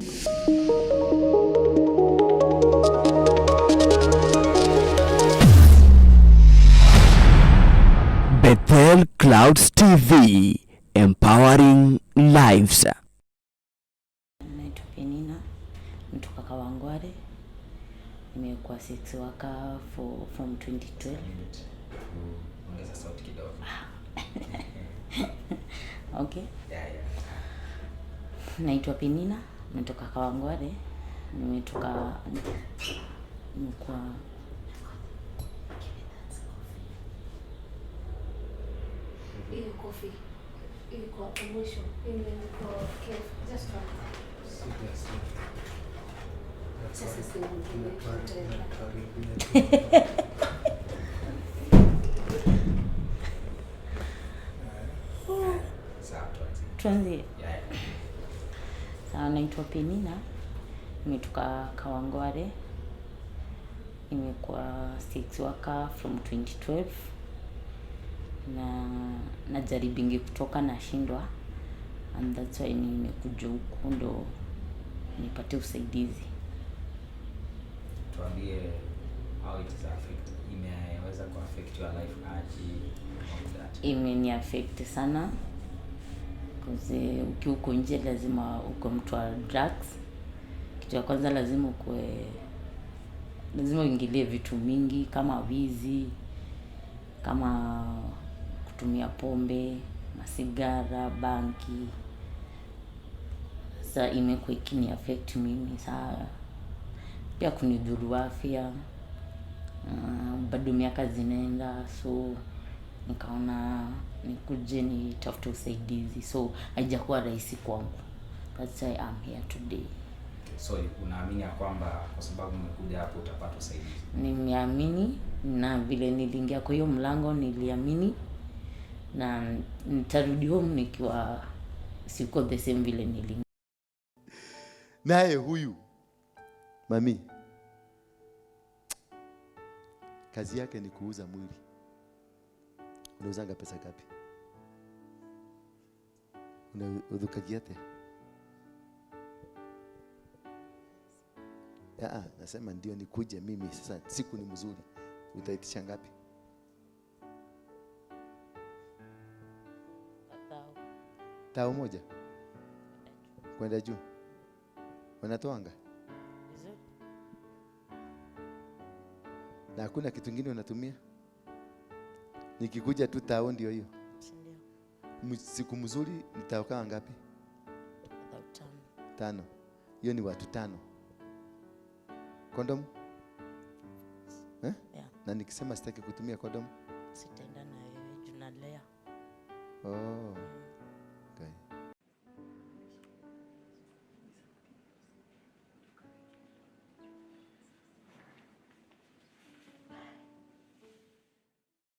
Bethel Clouds TV, empowering lives. Naitwa Penina, mtoka Kawangware. Nimekuwa 6 waka from 2012. Ongeza sauti kidogo. Okay. Yeah. Naitwa Penina, mtoka Kawangware. Nimekuwa coffee. Ilikuwa promotion. Ilikuwa cake. Just one. Sasa sisi tuanze. Naitwa Penina, nimetoka Kawangware. Nimekuwa 6 waka from 2012. Na najaribingi kutoka na shindwa, and that's why nimekuja huku ndo nipate usaidizi. Tuambie how it is affect, imeweza ku affect your life aje? Imeni affect sana because ukiuko nje lazima uko mtu wa drugs. Kitu ya kwanza lazima uingilie vitu mingi kama wizi, kama kutumia pombe, masigara, banki. Sasa imekuwa ikini affect mimi sana. Pia kunidhuru afya. Bado miaka zinaenda, so nikaona nikuje nitafute usaidizi. So haijakuwa rahisi kwangu. That's why I'm here today. So unaamini kwamba kwa sababu umekuja hapo utapata usaidizi? Nimeamini, na vile niliingia kwa hiyo mlango niliamini, na nitarudi home nikiwa siko the same vile niliingia. Naye huyu mami kazi yake ni kuuza mwili. Unauzanga pesa ngapi? Unaudhuka kiate? Nasema ndio nikuje mimi sasa, siku ni mzuri. Utaitisha ngapi? Tao moja kwenda juu. Wanatoanga na hakuna kitu kingine unatumia? Nikikuja tu tao ndio hiyo. Siku mzuri nitaokaa ngapi? 5. Hiyo ni watu 5. Condom? Yeah. Na nikisema sitaki kutumia condom, sitaenda na wewe junalea.